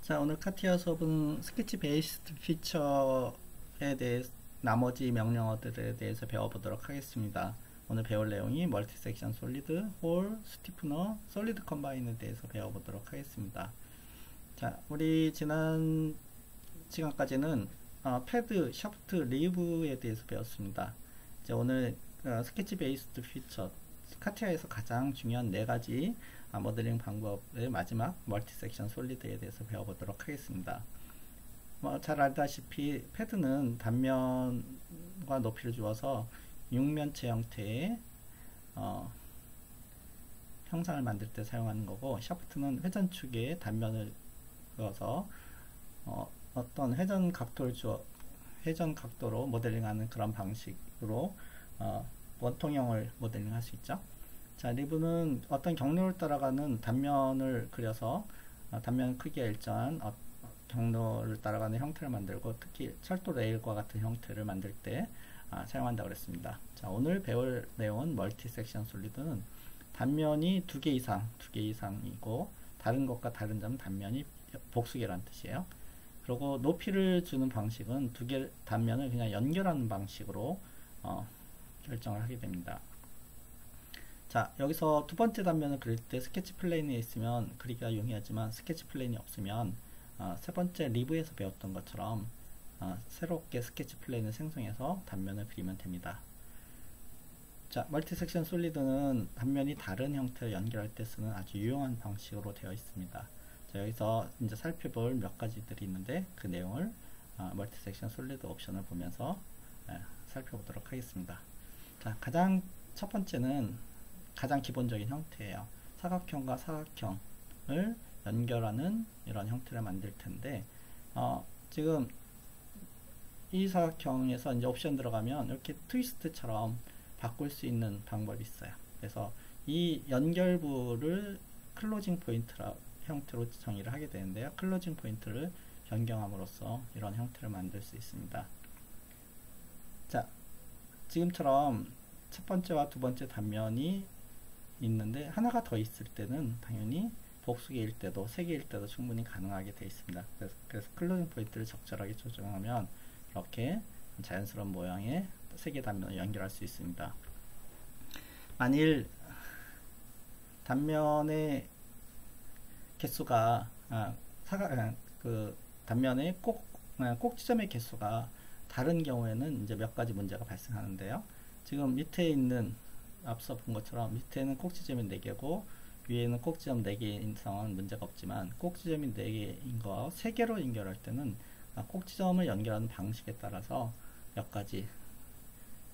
자, 오늘 카티아 수업은 스케치 베이스드 피처에 대해 나머지 명령어들에 대해서 배워보도록 하겠습니다. 오늘 배울 내용이 멀티 섹션 솔리드, 홀, 스티프너, 솔리드 컴바인에 대해서 배워보도록 하겠습니다. 자, 우리 지난 시간까지는 패드, 샤프트, 리브에 대해서 배웠습니다. 이제 오늘 스케치 베이스드 피처, 카티아에서 가장 중요한 4가지 모델링 방법의 마지막 멀티 섹션 솔리드에 대해서 배워보도록 하겠습니다. 잘 알다시피 패드는 단면과 높이를 주어서 육면체 형태의 형상을 만들 때 사용하는 거고, 샤프트는 회전축에 단면을 그어서 어떤 회전 각도로 모델링하는 그런 방식으로 원통형을 모델링 할 수 있죠. 자, 리브는 어떤 경로를 따라가는 단면을 그려서 단면 크기가 일정한 경로를 따라가는 형태를 만들고, 특히 철도 레일과 같은 형태를 만들 때 사용한다고 그랬습니다. 자, 오늘 배울 내용은 멀티 섹션 솔리드는 단면이 2개 이상이고, 다른 것과 다른 점은 단면이 복수개라는 뜻이에요. 그리고 높이를 주는 방식은 2개 단면을 그냥 연결하는 방식으로 결정을 하게 됩니다. 자, 여기서 두 번째 단면을 그릴 때 스케치 플레인에 있으면 그리기가 용이하지만, 스케치 플레인이 없으면 세 번째 리브에서 배웠던 것처럼 새롭게 스케치 플레인을 생성해서 단면을 그리면 됩니다. 자, 멀티 섹션 솔리드는 단면이 다른 형태를 연결할 때 쓰는 아주 유용한 방식으로 되어 있습니다. 자, 여기서 이제 살펴볼 몇 가지들이 있는데, 그 내용을 멀티 sek션 솔리드 옵션을 보면서 살펴보도록 하겠습니다. 자, 첫 번째는 가장 기본적인 형태예요. 사각형과 사각형을 연결하는 이런 형태를 만들 텐데, 지금 이 사각형에서 이제 옵션 들어가면 이렇게 트위스트처럼 바꿀 수 있는 방법이 있어요. 그래서 이 연결부를 클로징 포인트 형태로 정의를 하게 되는데요. 클로징 포인트를 변경함으로써 이런 형태를 만들 수 있습니다. 자, 지금처럼 첫 번째와 두 번째 단면이 있는데, 하나가 더 있을 때는 당연히 복수개일 때도 3개일 때도 충분히 가능하게 되어 있습니다. 그래서 클로징 포인트를 적절하게 조정하면 이렇게 자연스러운 모양의 3개 단면을 연결할 수 있습니다. 만일 단면의 개수가 단면의 꼭지점의 개수가 다른 경우에는 이제 몇 가지 문제가 발생하는데요. 지금 밑에 있는, 앞서 본 것처럼 밑에는 꼭지점이 4개고 위에는 꼭지점 4개 인상은 문제가 없지만, 꼭지점이 4개인 거 3개로 연결할 때는 꼭지점을 연결하는 방식에 따라서 몇 가지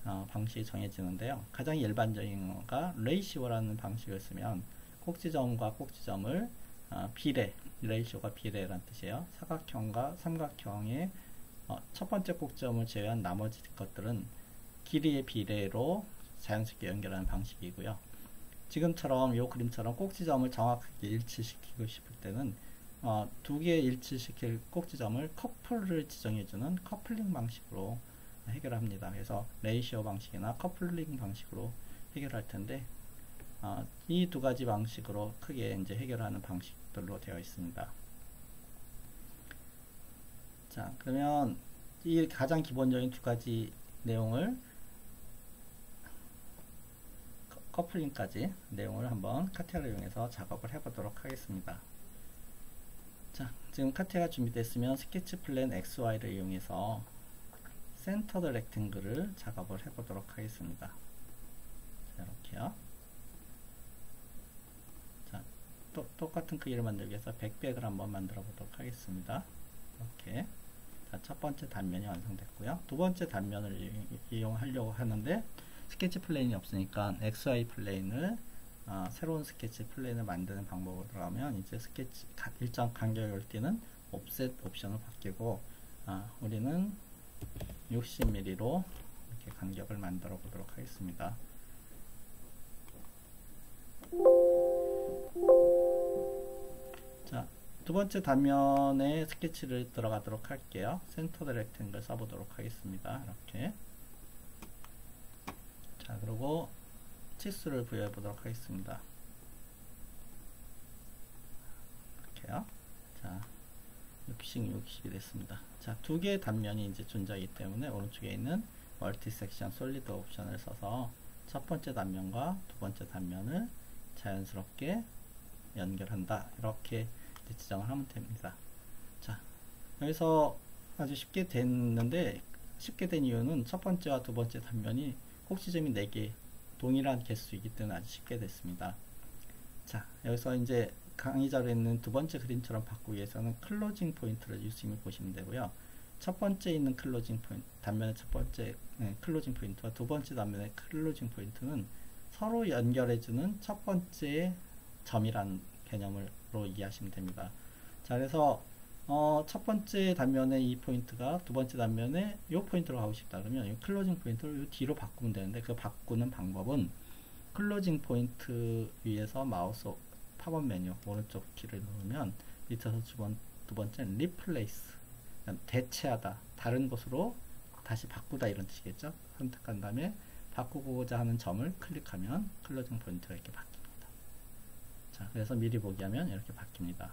방식이 정해지는데요. 가장 일반적인 거가 레이시오라는 방식을 쓰면 꼭지점과 꼭지점을 레이시오가 비례라는 뜻이에요. 사각형과 삼각형의 첫 번째 꼭지점을 제외한 나머지 것들은 길이의 비례로 자연스럽게 연결하는 방식이고요. 지금처럼 이 그림처럼 꼭지점을 정확하게 일치시키고 싶을 때는 2개 일치시킬 꼭지점을 커플을 지정해주는 커플링 방식으로 해결합니다. 그래서 레이시오 방식이나 커플링 방식으로 해결할 텐데, 이 2가지 방식으로 크게 이제 해결하는 방식들로 되어 있습니다. 자, 그러면 이 가장 기본적인 2가지 내용을 커플링까지 내용을 한번 카티아를 이용해서 작업을 해보도록 하겠습니다. 자, 지금 카티아가 준비됐으면 스케치 플랜 XY를 이용해서 센터드 렉탱글을 작업을 해보도록 하겠습니다. 자, 이렇게요. 자, 똑같은 크기를 만들기 위해서 백백을 한번 만들어 보도록 하겠습니다. 이렇게. 자, 첫 번째 단면이 완성됐고요. 두 번째 단면을 이용하려고 하는데, 스케치 플레인이 없으니까 XY 플레인을 새로운 스케치 플레인을 만드는 방법으로 들어가면, 이제 스케치 일정 간격을 띄는 옵셋 옵션을 바뀌고, 우리는 60mm로 이렇게 간격을 만들어 보도록 하겠습니다. 자, 두 번째 단면에 스케치를 들어가도록 할게요. 센터 렉탱글 써보도록 하겠습니다. 이렇게. 자, 그리고 치수를 부여해 보도록 하겠습니다. 이렇게요. 자, 60, 60이 됐습니다. 자, 두 개의 단면이 이제 존재하기 때문에 오른쪽에 있는 멀티 섹션 솔리드 옵션을 써서 첫 번째 단면과 두 번째 단면을 자연스럽게 연결한다. 이렇게 지정을 하면 됩니다. 자, 여기서 아주 쉽게 됐는데, 쉽게 된 이유는 첫 번째와 두 번째 단면이 꼭지점이 4개 동일한 개수이기 때문에 아주 쉽게 됐습니다. 자, 여기서 이제 강의 자료에 있는 두 번째 그림처럼 바꾸기 위해서는 클로징 포인트를 유심히 보시면 되고요. 첫 번째 있는 클로징 포인트, 단면의 첫 번째 클로징 포인트와 두 번째 단면의 클로징 포인트는 서로 연결해주는 첫 번째 점이라는 개념으로 이해하시면 됩니다. 자, 그래서 첫 번째 단면의 이 포인트가 두 번째 단면에 이 포인트로 가고 싶다 그러면 이 클로징 포인트를 이 뒤로 바꾸면 되는데, 그 바꾸는 방법은 클로징 포인트 위에서 마우스 팝업 메뉴 오른쪽 키를 누르면 밑에서 두 번째는 리플레이스, 대체하다, 다른 곳으로 다시 바꾸다 이런 뜻이겠죠. 선택한 다음에 바꾸고자 하는 점을 클릭하면 클로징 포인트가 이렇게 바뀝니다. 자, 그래서 미리 보기 하면 이렇게 바뀝니다.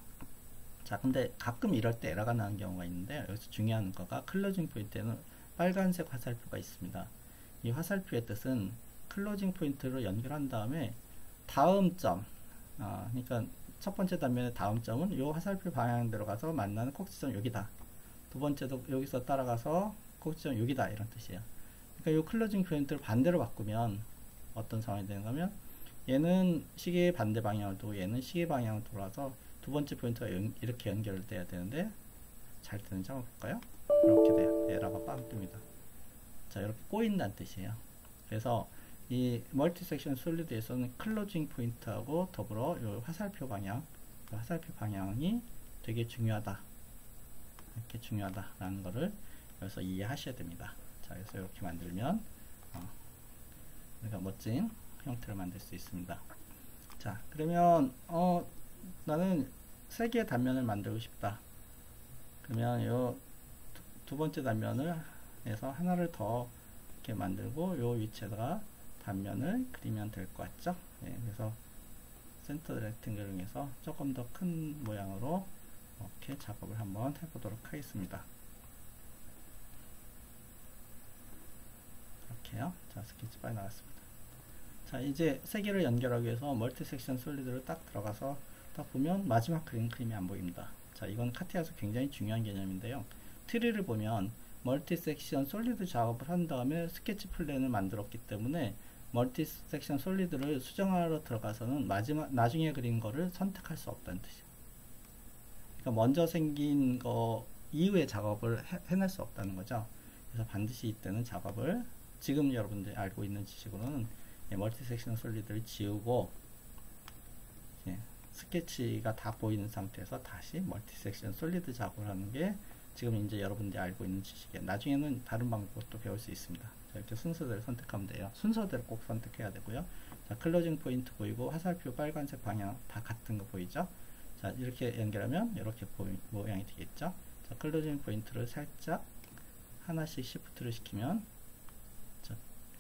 자, 근데 가끔 이럴 때 에러가 나는 경우가 있는데, 여기서 중요한 거가 클로징 포인트에는 빨간색 화살표가 있습니다. 이 화살표의 뜻은 클로징 포인트로 연결한 다음에 다음 점, 그러니까 첫 번째 단면의 다음 점은 이 화살표 방향대로 가서 만나는 꼭지점 여기다. 두 번째도 여기서 따라가서 꼭지점 여기다 이런 뜻이에요. 그러니까 이 클로징 포인트를 반대로 바꾸면 어떤 상황이 되는가 하면, 얘는 시계 반대 방향을 두고 얘는 시계 방향을 돌아서 두 번째 포인트가 이렇게 연결돼야 되는데 잘 되는지 한번 볼까요? 이렇게 돼요. 에러가 빵 뜹니다. 자, 이렇게 꼬인다는 뜻이에요. 그래서 이 멀티 섹션 솔리드에서는 클로징 포인트하고 더불어 이 화살표 방향이 되게 중요하다. 이렇게 중요하다라는 거를 여기서 이해하셔야 됩니다. 자, 그래서 이렇게 만들면 우리가 멋진 형태를 만들 수 있습니다. 자, 그러면 나는 3개의 단면을 만들고 싶다. 그러면 요 두 번째 단면을 해서 하나를 더 이렇게 만들고 요 위치에다가 단면을 그리면 될 것 같죠? 네, 그래서 센터 렉탱글을 이용해서 조금 더 큰 모양으로 이렇게 작업을 한번 해보도록 하겠습니다. 이렇게요. 자, 스케치 파일 나왔습니다. 자, 이제 3개를 연결하기 위해서 멀티 섹션 솔리드를 딱 들어가서 딱 보면 마지막 그림이 안 보입니다. 자, 이건 카티아에서 굉장히 중요한 개념인데요. 트리를 보면 멀티 섹션 솔리드 작업을 한 다음에 스케치 플랜을 만들었기 때문에 멀티 섹션 솔리드를 수정하러 들어가서는 나중에 그린 거를 선택할 수 없다는 뜻이에요. 그러니까 먼저 생긴 거 이후에 작업을 해낼 수 없다는 거죠. 그래서 반드시 이때는 작업을, 지금 여러분들이 알고 있는 지식으로는 멀티 섹션 솔리드를 지우고 스케치가 다 보이는 상태에서 다시 멀티 섹션 솔리드 작업을 하는 게 지금 이제 여러분들이 알고 있는 지식이에요. 나중에는 다른 방법도 배울 수 있습니다. 자, 이렇게 순서대로 선택하면 돼요. 순서대로 꼭 선택해야 되고요. 자, 클로징 포인트 보이고 화살표 빨간색 방향 다 같은 거 보이죠? 자, 이렇게 연결하면 이렇게 모양이 되겠죠? 자, 클로징 포인트를 살짝 하나씩 시프트를 시키면, 자,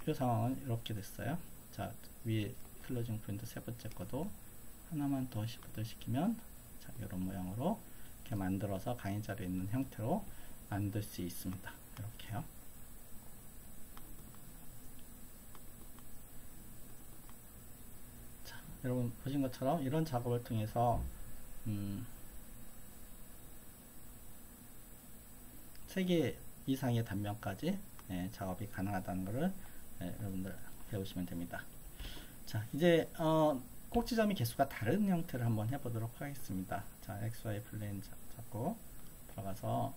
이 상황은 이렇게 됐어요. 자, 위에 클로징 포인트 세 번째 거도 하나만 더 시프트 시키면, 자, 이런 모양으로 이렇게 만들어서 강의 자료에 있는 형태로 만들 수 있습니다. 이렇게요. 자, 여러분 보신 것처럼 이런 작업을 통해서 3개 이상의 단면까지 작업이 가능하다는 것을 여러분들 배우시면 됩니다. 자, 이제 꼭지점의 개수가 다른 형태를 한번 해보도록 하겠습니다. 자, XY 플레인 잡고 들어가서,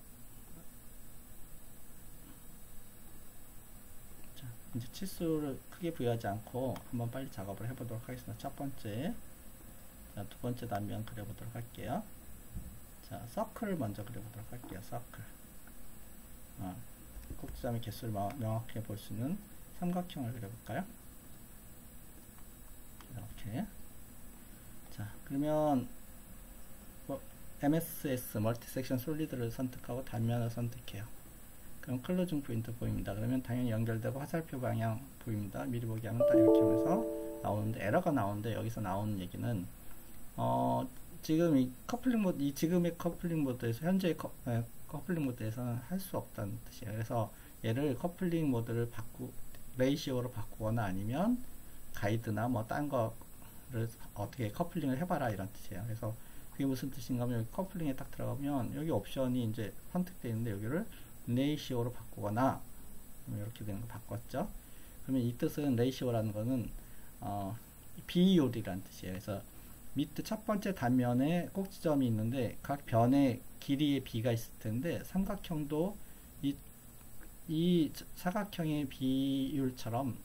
자, 이제 치수를 크게 부여하지 않고 한번 빨리 작업을 해보도록 하겠습니다. 첫 번째, 자, 두 번째 단면 그려보도록 할게요. 자, 서클을 먼저 그려보도록 할게요. 서클. 꼭지점의 개수를 명확하게 볼 수 있는 삼각형을 그려볼까요? 이렇게. 자, 그러면 MSS 멀티 섹션 솔리드를 선택하고 단면을 선택해요. 그럼 클로징 포인트 보입니다. 그러면 당연히 연결되고 화살표 방향 보입니다. 미리 보기 하면 딱 이렇게 하면서 나오는데, 에러가 나오는데, 여기서 나오는 얘기는 지금 이 커플링 모드, 이 지금의 커플링 모드에서 현재의 커플링 모드에서는 할 수 없다는 뜻이에요. 그래서 얘를 커플링 모드를 레이시오로 바꾸거나 아니면 가이드나 뭐 딴 거를 어떻게 커플링을 해봐라 이런 뜻이에요. 그래서 그게 무슨 뜻인가 하면 여기 커플링에 딱 들어가면 여기 옵션이 이제 선택되어 있는데 여기를 레이시오로 바꾸거나 이렇게 되는 거 바꿨죠. 그러면 이 뜻은 레이시오라는 거는 비율이라는 뜻이에요. 그래서 밑에 첫 번째 단면에 꼭지점이 있는데 각 변의 길이의 비가 있을 텐데 삼각형도 이 사각형의 비율처럼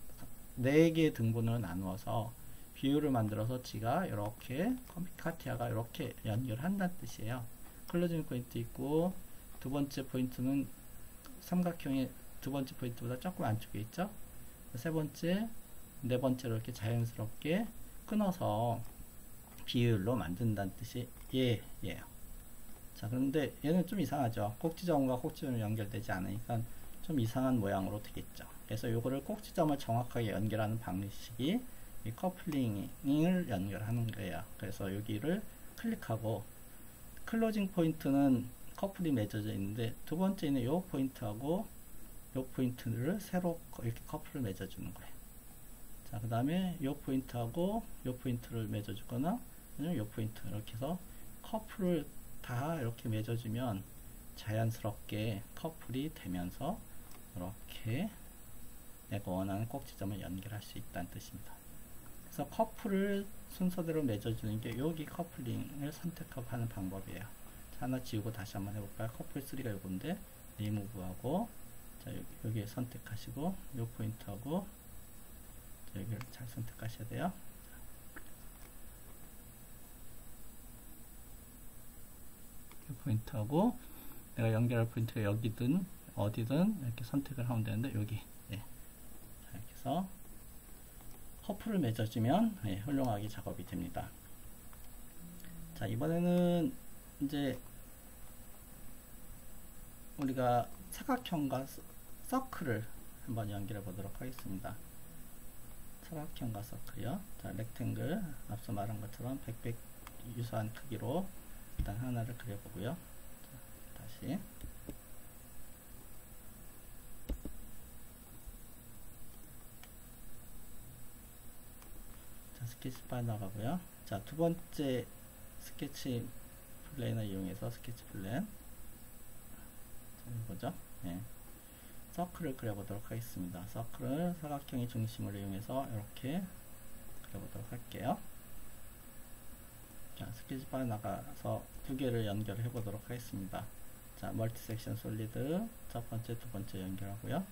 4개의 등분으로 나누어서 비율을 만들어서 지가 이렇게 카티아가 이렇게 연결한다는 뜻이에요. 클로징 포인트 있고 두 번째 포인트는 삼각형의 두 번째 포인트보다 조금 안쪽에 있죠. 세 번째, 네 번째로 이렇게 자연스럽게 끊어서 비율로 만든다는 뜻이 얘예요. 자, 그런데 얘는 좀 이상하죠. 꼭지점과 꼭지점이 연결되지 않으니까 좀 이상한 모양으로 되겠죠. 그래서 이거를 꼭지점을 정확하게 연결하는 방식이 이 커플링을 연결하는 거예요. 그래서 여기를 클릭하고 클로징 포인트는 커플이 맺어져 있는데 두 번째는 이 포인트하고 이 포인트를 새로 이렇게 커플을 맺어주는 거예요. 자, 그 다음에 이 포인트하고 이 포인트를 맺어주거나 이 포인트 이렇게 해서 커플을 다 이렇게 맺어주면 자연스럽게 커플이 되면서 이렇게 내가 원하는 꼭지점을 연결할 수 있다는 뜻입니다. 그래서 커플을 순서대로 맺어주는 게 여기 커플링을 선택하고 하는 방법이에요. 자, 하나 지우고 다시 한번 해볼까요? 커플 3가 요건데 리무브하고 자, 여기 선택하시고 요 포인트하고 자, 여기를 잘 선택하셔야 돼요. 이 포인트하고 내가 연결할 포인트가 여기든 어디든 이렇게 선택을 하면 되는데 여기 자, 이렇게 해서 커플을 맺어주면 훌륭하게 작업이 됩니다. 자, 이번에는 이제 우리가 사각형과 서클을 한번 연결해 보도록 하겠습니다. 사각형과 서클이요. 자, 렉탱글 앞서 말한 것처럼 100 유사한 크기로 일단 하나를 그려보고요. 자, 다시 자, 스케치 파일 나가고요. 자, 두 번째 스케치 플랜을 이용해서 스케치 플랜 이거죠. 서클을 그려보도록 하겠습니다. 서클을 사각형의 중심을 이용해서 이렇게 그려보도록 할게요. 자, 스케치 파일 나가서 두 개를 연결해 보도록 하겠습니다. 자, 멀티 섹션 솔리드 첫 번째, 두 번째 연결하고요.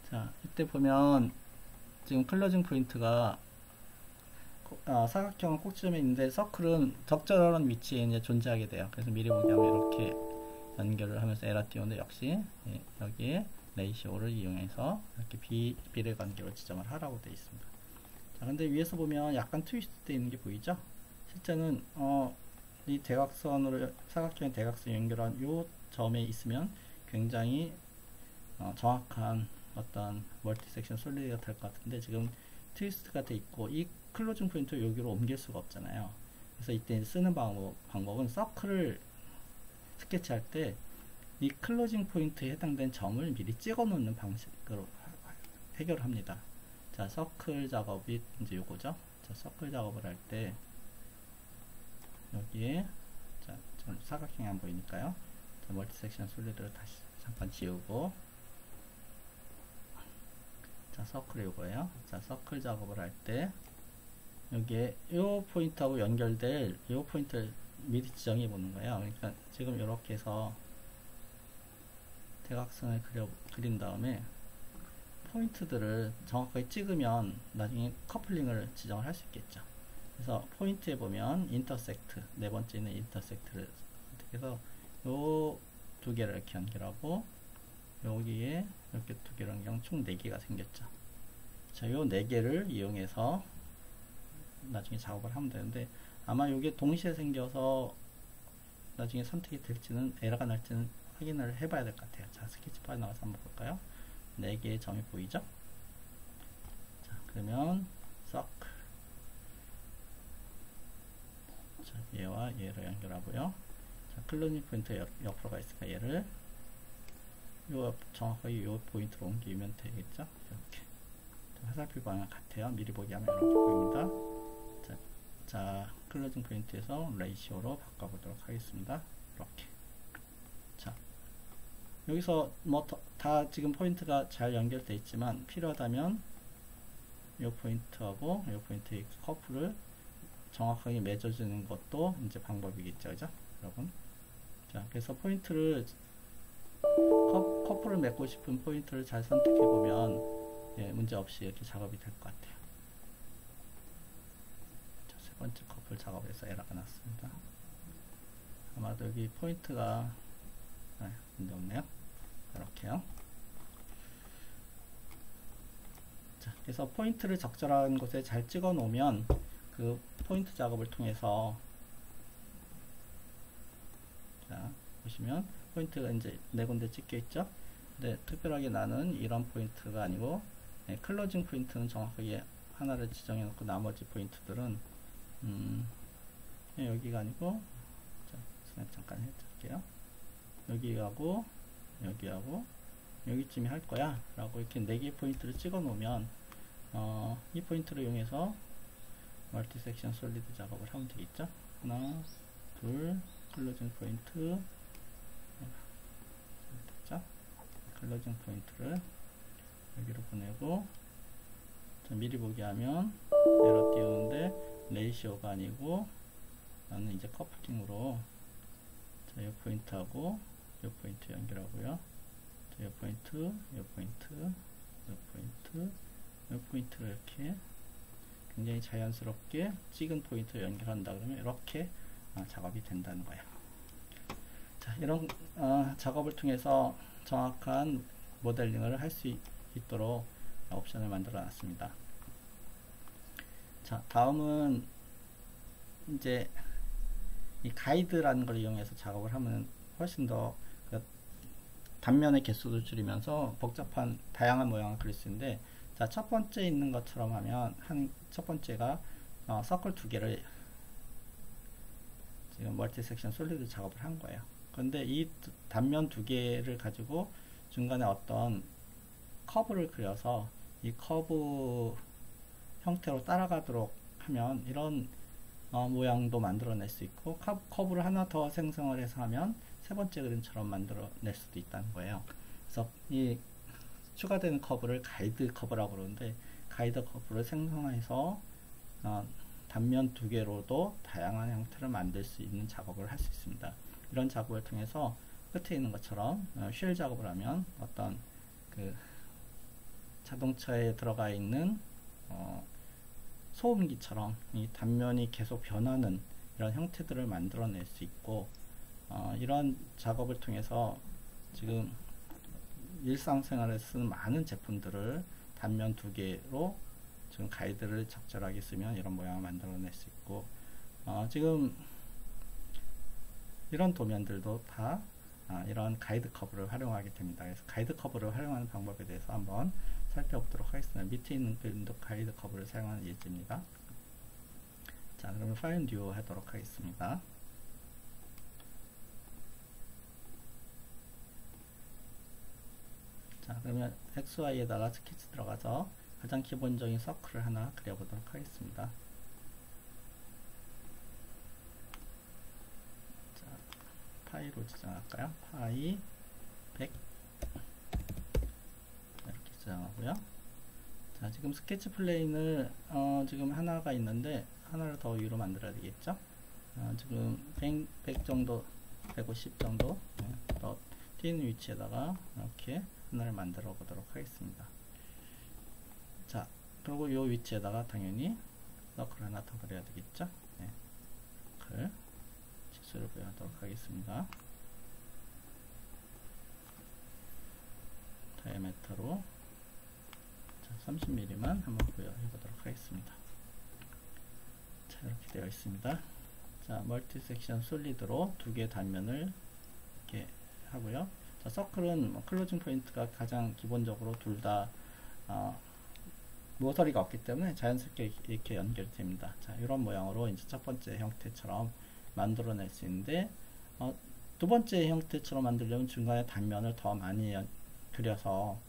자, 이때 보면 지금 클로징 포인트가 사각형 꼭지점에 있는데 서클은 적절한 위치에 이제 존재하게 돼요. 그래서 미리 보기 하면 이렇게 연결을 하면서 에러 띄우는데 역시 여기에 레이시오를 이용해서 이렇게 비례 관계로 지정을 하라고 되어 있습니다. 자, 근데 위에서 보면 약간 트위스트 되어 있는 게 보이죠? 실제는 이 대각선으로 사각형의 대각선 연결한 요 점에 있으면 굉장히 정확한 어떤 멀티 섹션 솔리드가 될 것 같은데 지금 트위스트가 되어 있고 이 클로징 포인트를 여기로 옮길 수가 없잖아요. 그래서 이때 쓰는 방법은 서클을 스케치할 때 이 클로징 포인트에 해당된 점을 미리 찍어 놓는 방식으로 해결합니다. 자, 서클 작업이 이제 요거죠. 자, 서클 작업을 할 때 여기에 자, 사각형이 안 보이니까요. 자, 멀티 섹션 솔리드를 다시 잠깐 지우고 자, 서클이 요거예요. 자, 서클 작업을 할 때 여기에 요 포인트하고 연결될 요 포인트를 미리 지정해 보는 거예요. 그러니까 지금 이렇게 해서 대각선을 그린 다음에 포인트들을 정확하게 찍으면 나중에 커플링을 지정을 할 수 있겠죠. 그래서 포인트에 보면 인터섹트, 네 번째는 인터섹트를 선택해서 요 두 개를 이렇게 연결하고 여기에 이렇게 두 개를 연결하면 총 4개가 생겼죠. 자, 요 4개를 이용해서 나중에 작업을 하면 되는데 아마 이게 동시에 생겨서 나중에 선택이 될지는 에러가 날지는 확인을 해봐야 될 것 같아요. 자, 스케치 파일 나가서 한번 볼까요? 4개의 점이 보이죠? 자, 그러면 서클 자, 얘와 얘를 연결하고요. 자, 클로징 포인트 옆으로 가 있으니까 얘를 정확하게 요 포인트로 옮기면 되겠죠. 이렇게 화살표 방향 같아요. 미리 보기 하면 이렇게 보입니다. 자, 클로징 포인트에서 레이시오로 바꿔보도록 하겠습니다. 이렇게. 자, 여기서 뭐 다 지금 포인트가 잘 연결되어 있지만 필요하다면 이 포인트하고 이 포인트의 커플을 정확하게 맺어주는 것도 이제 방법이겠죠, 그죠, 여러분? 자, 그래서 포인트를 커플을 맺고 싶은 포인트를 잘 선택해 보면 예, 문제 없이 이렇게 작업이 될 것 같아요. 자, 세 번째 커플 작업에서 에러가 났습니다. 아마도 여기 포인트가 문제 없네요. 이렇게요. 자, 그래서 포인트를 적절한 곳에 잘 찍어 놓으면 그 포인트 작업을 통해서 자, 보시면 포인트가 이제 네 군데 찍혀 있죠. 근데 특별하게 나는 이런 포인트가 아니고 클로징 포인트는 정확하게 하나를 지정해 놓고 나머지 포인트들은 여기가 아니고 자, 스냅 잠깐 해줄게요. 여기하고 여기하고 여기쯤에 할 거야 라고 이렇게 4개의 포인트를 찍어 놓으면 이 포인트를 이용해서 멀티 섹션 솔리드 작업을 하면 되겠죠. 하나, 둘, 클로징 포인트 됐죠? 클로징 포인트를 여기로 보내고 자, 미리 보기 하면 에러 띄우는데 레이시오가 아니고 나는 이제 커플링으로 자, 이 포인트하고 이 포인트 연결하고요. 자, 이 포인트, 이 포인트, 이 포인트, 이 포인트를 이렇게 굉장히 자연스럽게 찍은 포인트를 연결한다 그러면 이렇게 작업이 된다는 거예요. 자, 이런 작업을 통해서 정확한 모델링을 할 수 있도록 옵션을 만들어 놨습니다. 자, 다음은 이제 이 가이드라는 걸 이용해서 작업을 하면 훨씬 더 단면의 개수도 줄이면서 복잡한 다양한 모양을 그릴 수 있는데, 자, 첫 번째 있는 것처럼 하면 첫 번째가 서클 2개를 지금 멀티 섹션 솔리드 작업을 한 거예요. 그런데 이 단면 2개를 가지고 중간에 어떤 커브를 그려서 이 커브 형태로 따라가도록 하면 이런 모양도 만들어낼 수 있고, 커브를 하나 더 생성을 해서 하면 세 번째 그림처럼 만들어낼 수도 있다는 거예요. 그래서 이 추가되는 커브를 가이드 커브라고 그러는데, 가이드 커브를 생성해서 단면 2개로도 다양한 형태를 만들 수 있는 작업을 할 수 있습니다. 이런 작업을 통해서 끝에 있는 것처럼 쉘 작업을 하면 어떤 그 자동차에 들어가 있는 소음기처럼 이 단면이 계속 변하는 이런 형태들을 만들어낼 수 있고, 이런 작업을 통해서 지금 일상생활에서 쓰는 많은 제품들을 단면 2개로 지금 가이드를 적절하게 쓰면 이런 모양을 만들어낼 수 있고, 지금 이런 도면들도 다 이런 가이드 커브를 활용하게 됩니다. 그래서 가이드 커브를 활용하는 방법에 대해서 한번 살펴보도록 하겠습니다. 밑에 있는 그림도 가이드 커브를 사용하는 예제입니다. 자, 그러면 파일 뉴 하도록 하겠습니다. 자, 그러면 XY에다가 스케치 들어가서 가장 기본적인 서클을 하나 그려보도록 하겠습니다. 자, 파이로 지정할까요? 파이 100 이렇게 지정하고요. 자, 지금 스케치 플레인을 지금 하나가 있는데 하나를 더 위로 만들어야 되겠죠? 지금 100 정도, 150 정도 더 띄는 위치에다가 이렇게 하나를 만들어 보도록 하겠습니다. 자, 그리고 이 위치에다가 당연히 서클 하나 더 그려야 되겠죠? 네. 서클 직수를 부여하도록 하겠습니다. 다이아메터로 30mm만 한번 부여해 보도록 하겠습니다. 자, 이렇게 되어 있습니다. 자, 멀티 섹션 솔리드로 2개의 단면을 이렇게 하고요. 자, 서클은 클로징 포인트가 가장 기본적으로 둘 다 모서리가 없기 때문에 자연스럽게 이렇게 연결이 됩니다. 자, 이런 모양으로 이제 첫 번째 형태처럼 만들어낼 수 있는데, 두 번째 형태처럼 만들려면 중간에 단면을 더 많이 그려서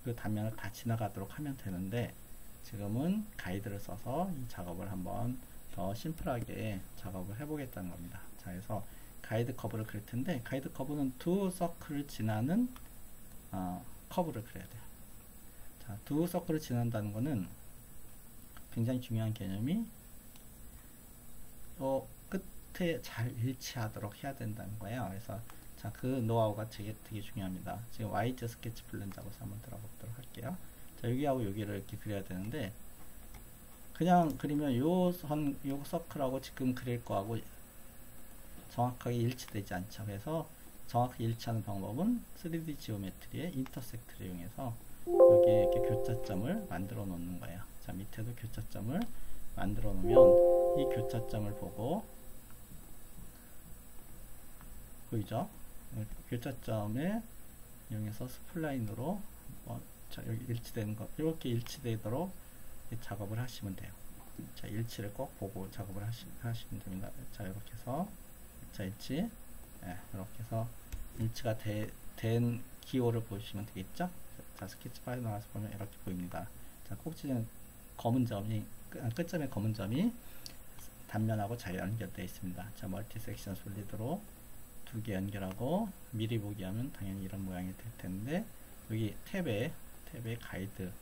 그 단면을 다 지나가도록 하면 되는데, 지금은 가이드를 써서 이 작업을 한번 더 심플하게 작업을 해보겠다는 겁니다. 자, 그래서 가이드 커브를 그릴 텐데, 가이드 커브는 두 서클을 지나는 커브를 그려야 돼요. 자, 두 서클을 지난다는 것은 굉장히 중요한 개념이 끝에 잘 일치하도록 해야 된다는 거예요. 그래서 자, 그 노하우가 되게 중요합니다. 지금 YZ 스케치 플랜 작업을 한번 들어보도록 할게요. 자, 여기하고 여기를 이렇게 그려야 되는데, 그냥 그리면 요 서클하고 지금 그릴 거하고 정확하게 일치되지 않죠. 그래서 정확하게 일치하는 방법은 3D 지오메트리의 인터섹트를 이용해서 여기에 이렇게 교차점을 만들어 놓는 거예요. 자, 밑에도 교차점을 만들어 놓으면 이 교차점을 보고, 보이죠? 교차점에 이용해서 스플라인으로 자, 여기 일치되는 거, 이렇게 일치되도록 작업을 하시면 돼요. 자, 일치를 꼭 보고 작업을 하시면 됩니다. 자, 이렇게 해서, 자, 일치, 이렇게 해서 일치가 된 기호를 보시면 되겠죠? 자, 스케치 파일 나와서 보면 이렇게 보입니다. 자, 꼭지는 검은 점이, 끝점에 검은 점이 단면하고 잘 연결되어 있습니다. 자, 멀티 섹션 솔리드로 두 개 연결하고 미리 보기 하면 당연히 이런 모양이 될 텐데, 여기 탭에 가이드를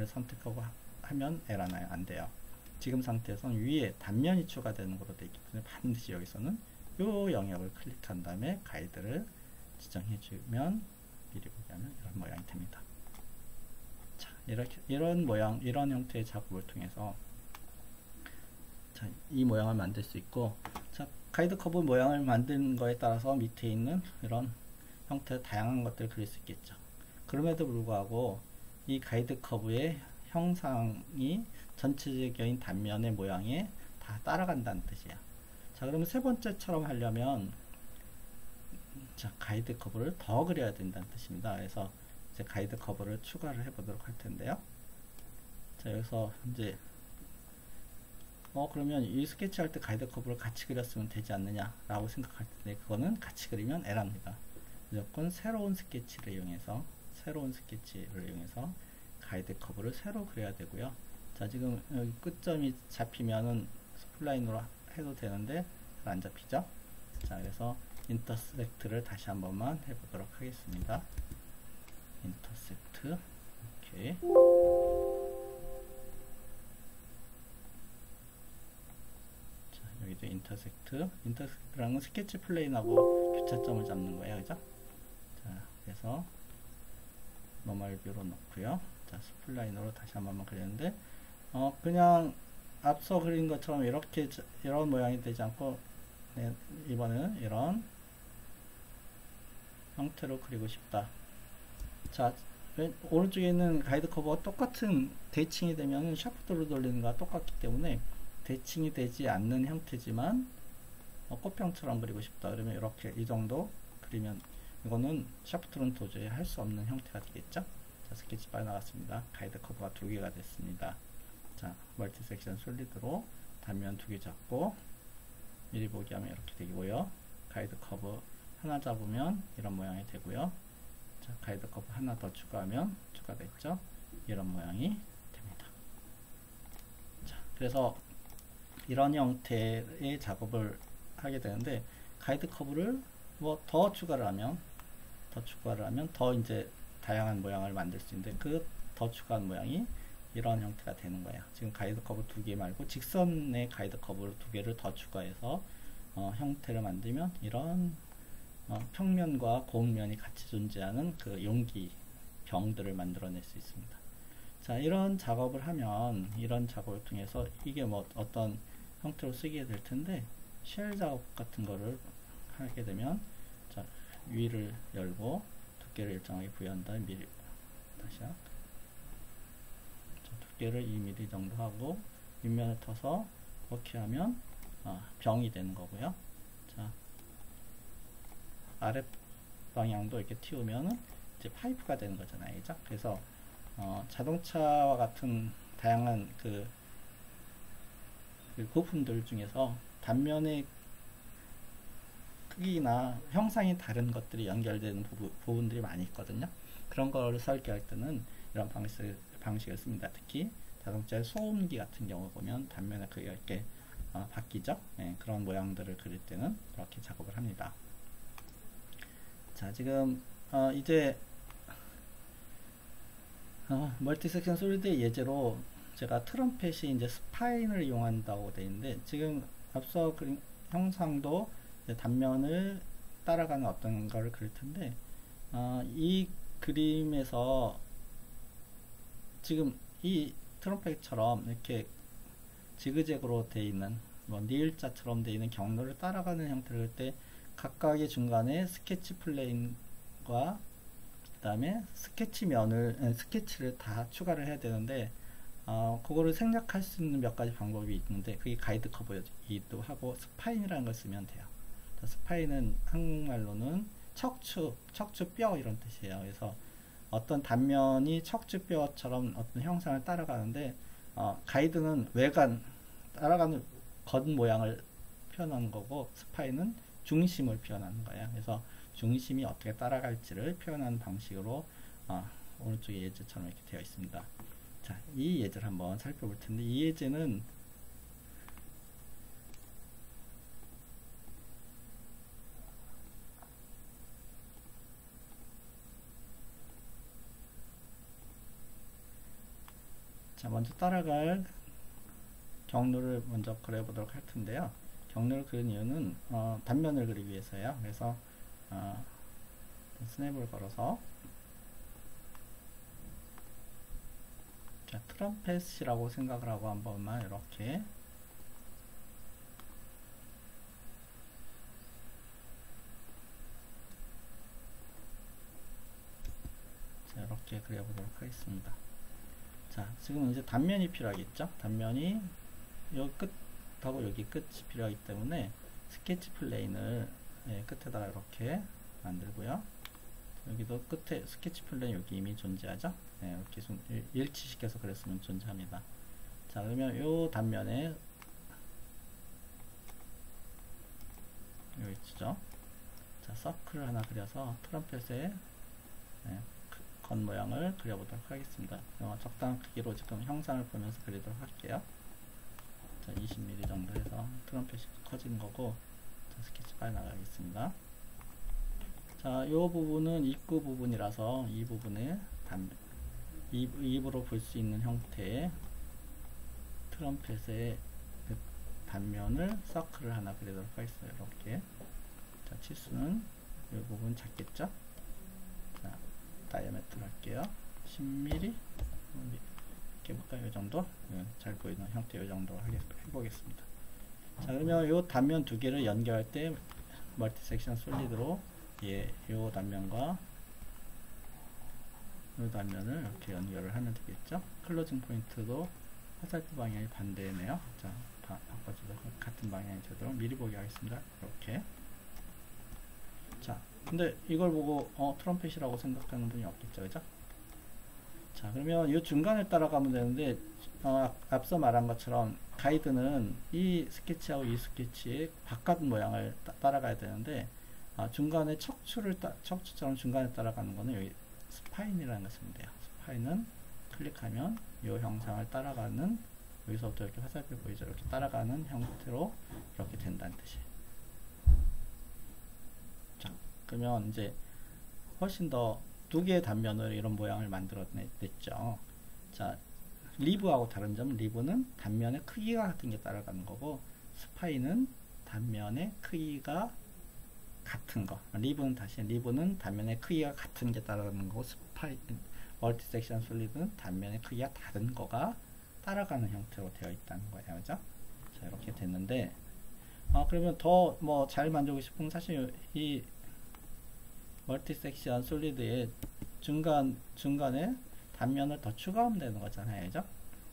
선택하고 하면 에러 나요. 안 돼요. 지금 상태에서는 위에 단면이 추가되는 것으로 되어 있기 때문에 반드시 여기서는 이 영역을 클릭한 다음에 가이드를 지정해 주면 미리 보기 하면 이런 모양이 됩니다. 자, 이런 모양, 이런 형태의 작업을 통해서 자, 이 모양을 만들 수 있고, 자, 가이드 커브 모양을 만드는 거에 따라서 밑에 있는 이런 형태의 다양한 것들을 그릴 수 있겠죠. 그럼에도 불구하고 이 가이드 커브의 형상이 전체적인 단면의 모양에 다 따라간다는 뜻이에요. 자, 그러면 세 번째처럼 하려면 자, 가이드 커브를 더 그려야 된다는 뜻입니다. 그래서 이제 가이드 커브를 추가를 해 보도록 할 텐데요. 자, 여기서 이제 그러면 이 스케치 할 때 가이드 커브를 같이 그렸으면 되지 않느냐 라고 생각할 때, 그거는 같이 그리면 에러입니다. 무조건 새로운 스케치를 이용해서 가이드 커브를 새로 그려야 되고요. 자, 지금 여기 끝점이 잡히면은 스플라인으로 해도 되는데 안 잡히죠? 자, 그래서 인터섹트를 다시 한 번만 해보도록 하겠습니다. 인터섹트, 오케이. 자, 여기도 인터섹트라는 건 스케치 플레인하고 교차점을 잡는 거예요, 그죠? 자, 그래서 노멀 뷰로 놓고요. 자, 스플라인으로 다시 한 번만 그렸는데, 그냥 앞서 그린 것처럼 이런 모양이 되지 않고, 네, 이번에는 이런 형태로 그리고 싶다. 자, 오른쪽에 있는 가이드 커버가 똑같은 대칭이 되면 샤프트로 돌리는 거와 똑같기 때문에 대칭이 되지 않는 형태지만 꽃병처럼 그리고 싶다. 그러면 이렇게 이 정도 그리면 이거는 샤프트로는 도저히 할 수 없는 형태가 되겠죠. 자, 스케치 파일 나갔습니다. 가이드 커브가 두 개가 됐습니다. 자, 멀티 섹션 솔리드로 단면 두 개 잡고 미리 보기 하면 이렇게 되고요. 가이드 커브 하나 잡으면 이런 모양이 되고요. 자, 가이드 커브 하나 더 추가하면 추가됐죠. 이런 모양이 됩니다. 자, 그래서 이런 형태의 작업을 하게 되는데, 가이드 커브를 뭐 더 추가를 하면 더 이제 다양한 모양을 만들 수 있는데, 그 더 추가한 모양이 이런 형태가 되는 거예요. 지금 가이드 커브 두 개 말고 직선의 가이드 커브를 두 개를 더 추가해서 형태를 만들면 이런 평면과 고음면이 같이 존재하는 그 용기 병들을 만들어낼 수 있습니다. 자, 이런 작업을 하면, 이런 작업을 통해서 이게 뭐 어떤 형태로 쓰게 될 텐데, 쉘 작업 같은 거를 하게 되면, 자, 위를 열고 두께를 일정하게 부여한 다음에 미리 다시요. 두께를 2mm 정도 하고 윗면을 터서 이렇게 하면 병이 되는 거고요. 자, 아랫 방향도 이렇게 틔우면 이제 파이프가 되는 거잖아요, 그죠? 그래서 자동차와 같은 다양한 그 부품들 중에서 단면의 크기나 형상이 다른 것들이 연결되는 부분들이 많이 있거든요. 그런 거를 설계할 때는 이런 방식을 씁니다. 특히 자동차의 소음기 같은 경우 보면 단면의 크기가 이렇게 바뀌죠. 네, 그런 모양들을 그릴 때는 이렇게 작업을 합니다. 자, 지금 이제 멀티 섹션 솔리드의 예제로 제가 트럼펫이 이제 스파인을 이용한다고 되어 있는데, 지금 앞서 그린 형상도 단면을 따라가는 어떤 거를 그릴 텐데, 이 그림에서 지금 이 트럼펫처럼 이렇게 지그재그로 되어 있는 니을자처럼 되어 있는 경로를 따라가는 형태를 할 때 각각의 중간에 스케치 플레인과 그 다음에 스케치를 다 추가를 해야 되는데, 그거를 생략할 수 있는 몇 가지 방법이 있는데, 그게 가이드 커브이기도 하고 스파인이라는 걸 쓰면 돼요. 스파인은 한국말로는 척추뼈 이런 뜻이에요. 그래서 어떤 단면이 척추뼈처럼 어떤 형상을 따라가는데, 가이드는 외관 따라가는 겉 모양을 표현하는 거고, 스파인은 중심을 표현하는 거예요. 그래서 중심이 어떻게 따라갈지를 표현하는 방식으로 오른쪽에 예제처럼 이렇게 되어 있습니다. 자, 이 예제를 한번 살펴볼 텐데, 이 예제는 자, 먼저 따라갈 경로를 먼저 그려보도록 할 텐데요. 경로를 그린 이유는 단면을 그리기 위해서예요. 그래서 스냅을 걸어서, 자, 트럼펫이라고 생각을 하고 한 번만 이렇게, 자, 이렇게 그려보도록 하겠습니다. 자, 지금 이제 단면이 필요하겠죠. 단면이 여기 끝하고 여기 끝이 필요하기 때문에 스케치 플레인을 끝에다가 이렇게 만들고요. 여기도 끝에 스케치 플레인 여기 이미 존재하죠. 이렇게 일치시켜서 그렸으면 존재합니다. 자, 그러면 이 단면에 여기 있죠. 자, 서클을 하나 그려서 트럼펫의 겉모양을 그려보도록 하겠습니다. 적당한 크기로 지금 형상을 보면서 그리도록 할게요. 자, 20mm 정도 해서 트럼펫이 커지는 거고, 자, 스케치 파일 나가겠습니다. 자, 이 부분은 입구 부분이라서 이 부분에 입으로 볼 수 있는 형태의 트럼펫의 그 단면을 서클을 하나 그리도록 하겠어요. 이렇게. 자, 치수는 이 부분 작겠죠? 자, 다이아메트를 할게요. 10mm 이렇게 볼까요? 이 정도? 잘 보이는 형태 이 정도 해보겠습니다. 자, 그러면 이 단면 두 개를 연결할 때 멀티 섹션 솔리드로 이 단면과 이 단면을 이렇게 연결을 하면 되겠죠? 클로징 포인트도 화살표 방향이 반대네요. 자, 바꿔주도록 같은 방향이 되도록 미리 보기 하겠습니다. 이렇게. 자, 근데 이걸 보고 트럼펫이라고 생각하는 분이 없겠죠, 그죠? 자, 그러면 이 중간을 따라가면 되는데, 앞서 말한 것처럼 가이드는 이 스케치하고 이 스케치의 바깥 모양을 따라가야 되는데, 중간에 척추처럼 중간에 따라가는 거는 여기 스파인이라는 것을 쓰면 돼요. 스파인은 클릭하면 이 형상을 따라가는, 여기서부터 이렇게 화살표 보이죠? 이렇게 따라가는 형태로 이렇게 된다는 뜻이에요. 자, 그러면 이제 훨씬 더 두 개의 단면으로 이런 모양을 만들어냈죠. 자, 리브하고 다른 점은 리브는 단면의 크기가 같은 게 따라가는 거고, 스파인은 단면의 크기가 같은 거. 리브는 단면의 크기가 같은 게 따라가는 거고, 멀티 섹션 솔리드는 단면의 크기가 다른 거가 따라가는 형태로 되어 있다는 거예요. 그죠? 자, 이렇게 됐는데, 그러면 더 잘 만들고 싶으면 사실 이 멀티 섹션 솔리드의 중간에 단면을 더 추가하면 되는 거잖아요. 그죠?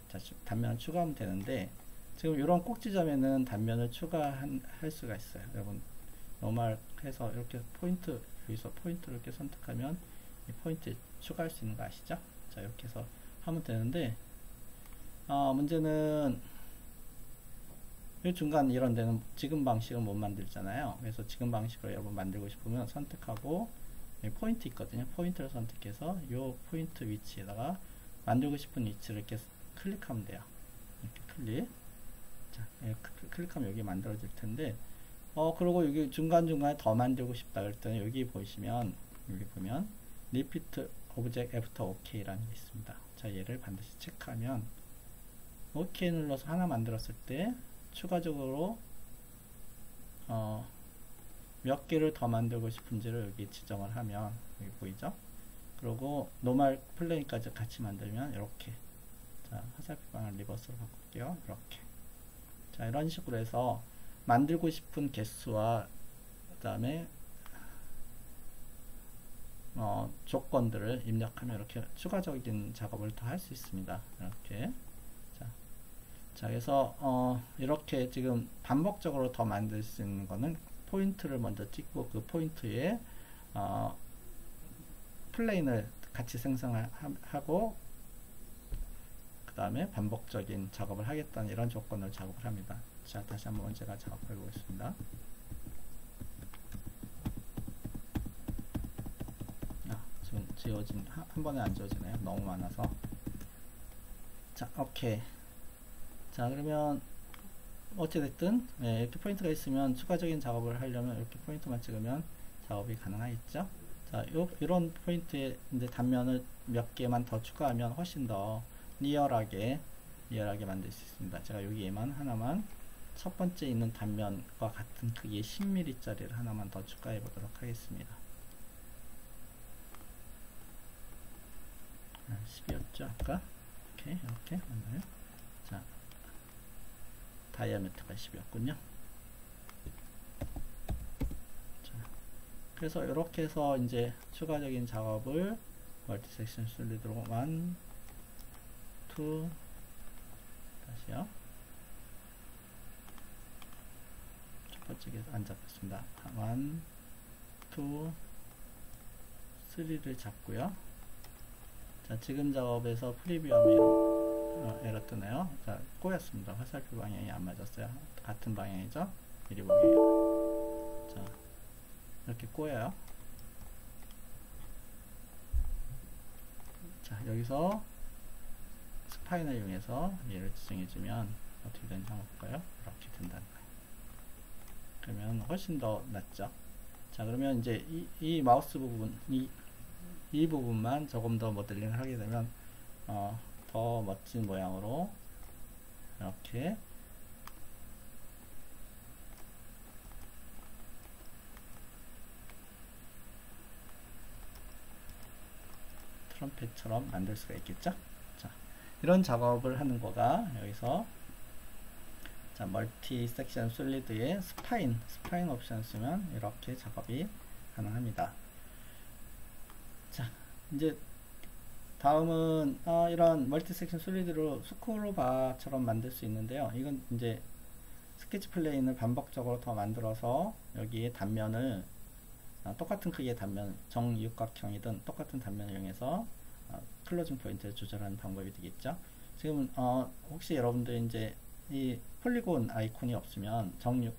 자, 단면을 추가하면 되는데, 지금 이런 꼭지점에는 단면을 추가할 수가 있어요. 여러분, 노멀 해서 이렇게 여기서 포인트를 이렇게 선택하면 이 포인트에 추가할 수 있는 거 아시죠? 자, 이렇게 해서 하면 되는데, 문제는 이 중간 이런 데는 지금 방식은 못 만들잖아요. 그래서 지금 방식으로 여러분 만들고 싶으면 선택하고, 포인트 있거든요. 포인트를 선택해서 이 포인트 위치에다가 만들고 싶은 위치를 이렇게 클릭하면 돼요. 이렇게 클릭. 자, 클릭하면 여기 만들어질 텐데, 그리고 여기 중간중간에 더 만들고 싶다 그럴 때는 여기 보시면, 여기 보면, repeat object after OK라는 게 있습니다. 자, 얘를 반드시 체크하면, OK 눌러서 하나 만들었을 때, 추가적으로, 몇 개를 더 만들고 싶은지를 여기 지정을 하면, 여기 보이죠? 그리고 노멀 플레인까지 같이 만들면, 이렇게. 자, 화살표 방향 리버스로 바꿀게요. 이렇게. 자, 이런 식으로 해서 만들고 싶은 개수와 그 다음에 조건들을 입력하면 이렇게 추가적인 작업을 더 할 수 있습니다. 이렇게. 자, 그래서 이렇게 지금 반복적으로 더 만들 수 있는 거는 포인트를 먼저 찍고 그 포인트에 플레인을 같이 생성하고 그 다음에 반복적인 작업을 하겠다는 이런 조건을 작업을 합니다. 자, 다시 한번 제가 작업해 보겠습니다. 지금 지워진, 한 번에 안 지워지네요. 너무 많아서. 자, 오케이. 자, 그러면 어찌됐든 이렇게 포인트가 있으면 추가적인 작업을 하려면 이렇게 포인트만 찍으면 작업이 가능하겠죠. 자, 이런 포인트에 이제 단면을 몇 개만 더 추가하면 훨씬 더 리얼하게 만들 수 있습니다. 제가 여기에만 하나만 첫 번째 있는 단면과 같은 크기의 10mm 짜리를 하나만 더 추가해 보도록 하겠습니다. 10이었죠 아까? 오케이, 이렇게 맞나요? 자, 다이아미터가 10이었군요. 자, 그래서 이렇게 해서 이제 추가적인 작업을 멀티 섹션 솔리드로 1, 2, 다시요. 첫 번째 안 잡혔습니다. 1, 2, 3를 잡고요. 자, 지금 작업에서 프리뷰하면 에러 뜨네요. 자, 꼬였습니다. 화살표 방향이 안 맞았어요. 같은 방향이죠? 미리 보기에요. 자, 이렇게 꼬여요. 자, 여기서 스파인을 이용해서 얘를 지정해주면 어떻게 되는지 한번 볼까요? 이렇게 된다는 거예요. 그러면 훨씬 더 낫죠? 자, 그러면 이제 이 마우스 부분, 이 부분만 조금 더 모델링을 하게 되면 더 멋진 모양으로 이렇게 트럼펫처럼 만들 수가 있겠죠. 자, 이런 작업을 하는 거가 여기서 자, 멀티 섹션 솔리드에 스파인 옵션 쓰면 이렇게 작업이 가능합니다. 자, 이제 다음은 이런 멀티 섹션 솔리드로 스크롤바처럼 만들 수 있는데요. 이건 이제 스케치 플레인을 반복적으로 더 만들어서 여기에 단면을 똑같은 크기의 단면, 정육각형이든 똑같은 단면을 이용해서 클로징 포인트를 조절하는 방법이 되겠죠. 지금 혹시 여러분들 이제 이 폴리곤 아이콘이 없으면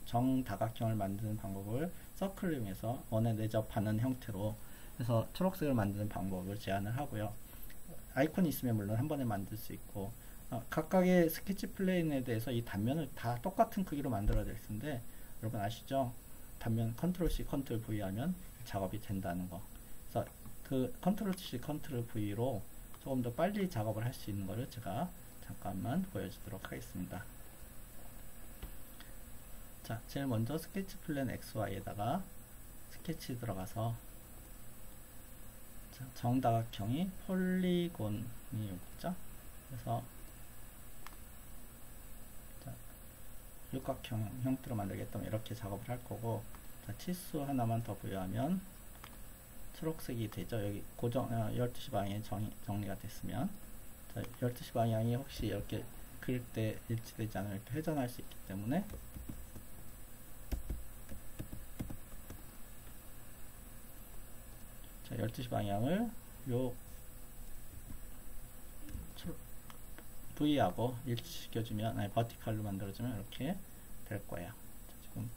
정다각형을 만드는 방법을 서클을 이용해서 원에 내접하는 형태로 해서 초록색을 만드는 방법을 제안을 하고요. 아이콘이 있으면 물론 한 번에 만들 수 있고 각각의 스케치 플레인에 대해서 이 단면을 다 똑같은 크기로 만들어야 될 텐데 여러분 아시죠? 단면 컨트롤 C 컨트롤 V 하면 작업이 된다는 거. 그래서 그 컨트롤 C 컨트롤 V로 조금 더 빨리 작업을 할 수 있는 거를 제가 잠깐만 보여주도록 하겠습니다. 자, 제일 먼저 스케치 플랜 XY에다가 스케치 들어가서 자, 정다각형이 폴리곤이 있죠. 그래서 자, 육각형 형태로 만들겠다면 이렇게 작업을 할 거고, 자, 치수 하나만 더 부여하면 초록색이 되죠. 여기 고정 12시 방향이 정리가 됐으면, 자, 12시 방향이 혹시 이렇게 그릴 때 일치되지 않으면 이렇게 회전할 수 있기 때문에 자, 12시 방향을 요 V하고 일치시켜주면, 아니 버티컬로 만들어주면 이렇게 될 거예요. 자, 지금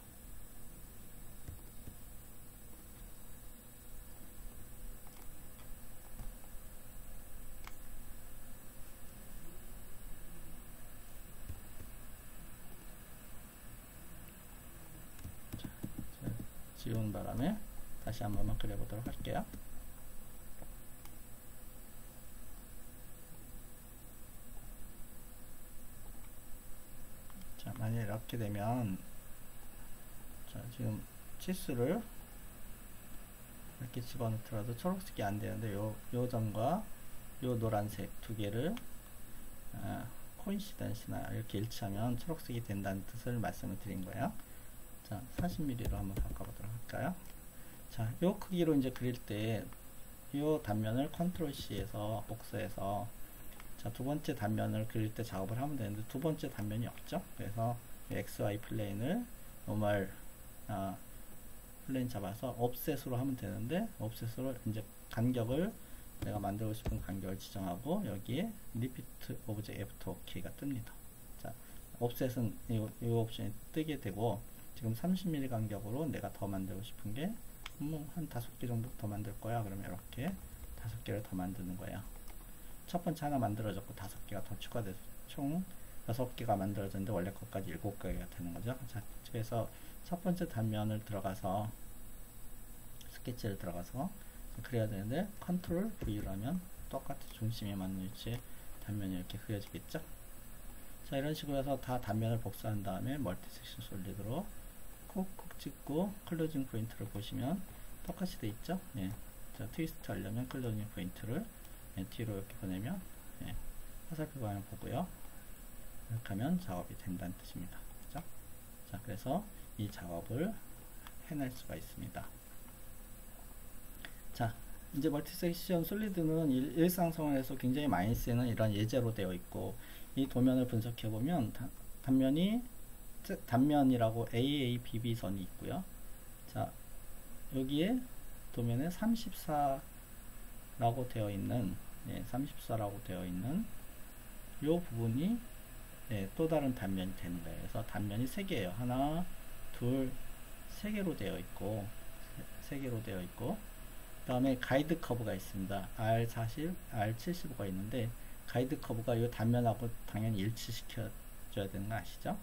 지운 바람에 다시 한 번만 그려보도록 할게요. 자, 만약 이렇게 되면, 자, 지금 치수를 이렇게 집어넣더라도 초록색이 안 되는데, 요 점과 요 노란색 두 개를 코인시던스나 이렇게 일치하면 초록색이 된다는 뜻을 말씀을 드린 거예요. 자, 40mm로 한번 바꿔보도록 할까요? 자, 요 크기로 이제 그릴 때 요 단면을 컨트롤 C에서 복사해서, 자, 두 번째 단면을 그릴 때 작업을 하면 되는데 두 번째 단면이 없죠. 그래서 XY 플레인을 노멀 플레인 잡아서 옵셋으로 하면 되는데, 옵셋으로 이제 간격을 내가 만들고 싶은 간격을 지정하고 여기에 리피트 오브젝트 애프터 K가 뜹니다. 자, 옵셋은 이 옵션이 뜨게 되고, 지금 30mm 간격으로 내가 더 만들고 싶은 게 뭐 한 5개 정도 더 만들 거야. 그러면 이렇게 5개를 더 만드는 거예요. 첫 번째 하나 만들어졌고 5개가 더 추가돼서 총 6개가 만들어졌는데 원래 것까지 7개가 되는 거죠. 자, 그래서 첫 번째 단면을 들어가서 스케치를 들어가서 그려야 되는데, 컨트롤 V로 하면 똑같이 중심에 맞는 위치에 단면이 이렇게 그려지겠죠. 자, 이런 식으로 해서 다 단면을 복사한 다음에 멀티 섹션 솔리드로 콕콕 찍고 클로징 포인트를 보시면 똑같이 돼 있죠. 예. 자, 트위스트 하려면 클로징 포인트를 뒤로 이렇게 보내면 화살표 방향 보고요. 이렇게 하면 작업이 된다는 뜻입니다. 그죠? 자, 그래서 이 작업을 해낼 수가 있습니다. 자, 이제 멀티 섹션 솔리드는 일상생활에서 굉장히 많이 쓰이는 이런 예제로 되어 있고, 이 도면을 분석해 보면 단면이라고 AABB 선이 있고요. 자, 여기에 도면에 34라고 되어 있는 34라고 되어 있는 요 부분이 또 다른 단면이 되는 거예요. 그래서 단면이 3개예요. 하나, 둘, 3개로 되어 있고, 3개로 되어 있고, 그 다음에 가이드 커브가 있습니다. R40, R75가 있는데, 가이드 커브가 이 단면하고 당연히 일치시켜 줘야 되는 거 아시죠?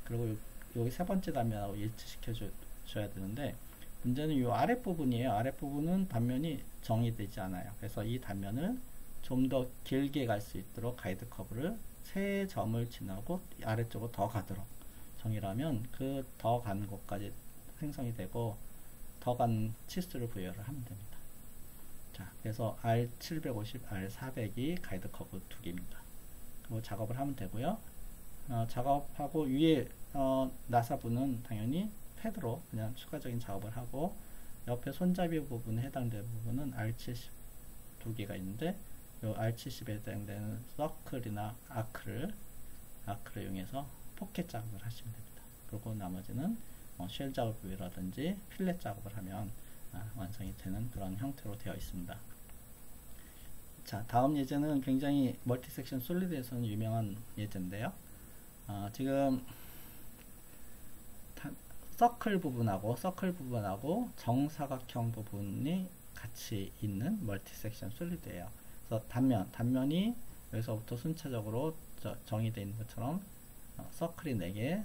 그리고 여기 세 번째 단면하고 일치시켜 줘야 되는데, 문제는 이 아랫부분이에요. 아랫부분은 단면이 정의되지 않아요. 그래서 이 단면을 좀 더 길게 갈 수 있도록 가이드 커브를 3점을 지나고 아래쪽으로 더 가도록 정의를 하면 그 더 가는 곳까지 생성이 되고, 더 간 치수를 부여를 하면 됩니다. 자, 그래서 R750, R400이 가이드 커브 2개입니다. 그리고 작업을 하면 되고요. 작업하고 위에 나사부는 당연히 패드로 그냥 추가적인 작업을 하고, 옆에 손잡이 부분에 해당되는 부분은 R70 2개가 있는데, 이 R70에 해당되는 서클이나 아크를 이용해서 포켓 작업을 하시면 됩니다. 그리고 나머지는 쉘 작업이라든지 필렛 작업을 하면 완성이 되는 그런 형태로 되어 있습니다. 자, 다음 예제는 굉장히 멀티 섹션 솔리드에서는 유명한 예제인데요. 지금 서클 부분하고 정사각형 부분이 같이 있는 멀티 섹션 솔리드예요. 그래서 단면이 여기서부터 순차적으로 정의되어 있는 것처럼 서클이 4개,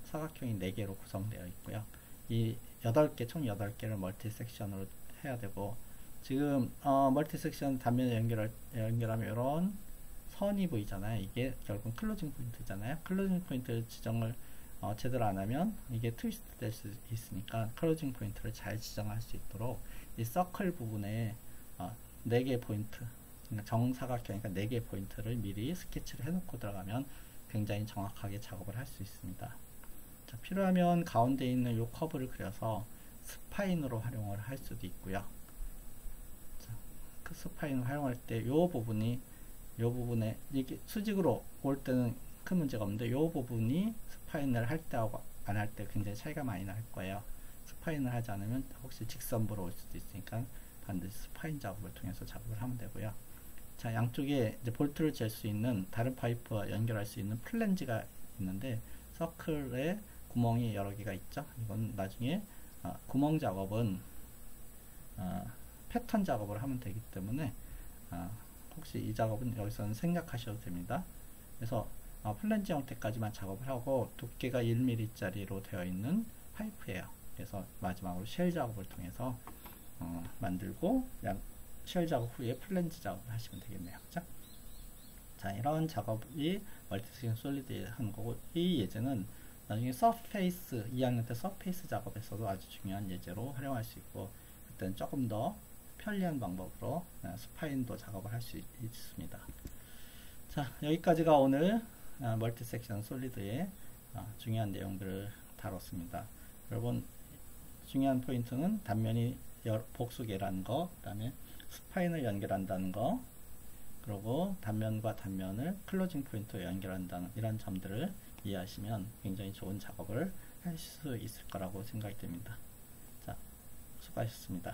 사각형이 4개로 구성되어 있고요. 이 8개, 총 8개를 멀티 섹션으로 해야 되고, 지금 멀티 섹션 단면에 연결하면 이런 선이 보이잖아요. 이게 결국 클로징 포인트잖아요. 클로징 포인트 지정을 제대로 안 하면 이게 트위스트 될 수 있으니까 클로징 포인트를 잘 지정할 수 있도록 이 서클 부분에 4개 포인트, 그러니까 정사각형이니까 4개 포인트를 미리 스케치를 해놓고 들어가면 굉장히 정확하게 작업을 할 수 있습니다. 자, 필요하면 가운데 있는 이 커브를 그려서 스파인으로 활용을 할 수도 있고요. 자, 그 스파인을 활용할 때 이 부분에 이게 수직으로 올 때는 큰 문제가 없는데, 이 부분이 스파인을 할 때하고 안 할 때 굉장히 차이가 많이 날 거예요. 스파인을 하지 않으면 혹시 직선부로 올 수도 있으니까 반드시 스파인 작업을 통해서 작업을 하면 되고요. 자, 양쪽에 이제 볼트를 잴 수 있는 다른 파이프와 연결할 수 있는 플랜지가 있는데 서클에 구멍이 여러 개가 있죠. 이건 나중에 구멍 작업은 패턴 작업을 하면 되기 때문에 혹시 이 작업은 여기서는 생략하셔도 됩니다. 그래서 플랜지 형태까지만 작업을 하고 두께가 1mm 짜리로 되어 있는 파이프예요. 그래서 마지막으로 쉘 작업을 통해서 만들고 쉘 작업 후에 플랜지 작업을 하시면 되겠네요. 그죠? 자, 이런 작업이 멀티섹션 솔리드에 하는 거고, 이 예제는 나중에 서페이스 2학년 때 서페이스 작업에서도 아주 중요한 예제로 활용할 수 있고, 그때는 조금 더 편리한 방법으로 스파인도 작업을 할 수 있습니다. 자, 여기까지가 오늘 멀티섹션 솔리드의 중요한 내용들을 다뤘습니다. 여러분, 중요한 포인트는 단면이 복수계라는 거, 그 다음에 스파인을 연결한다는 거, 그리고 단면과 단면을 클로징 포인트로 연결한다는 이런 점들을 이해하시면 굉장히 좋은 작업을 할 수 있을 거라고 생각이 됩니다. 자, 수고하셨습니다.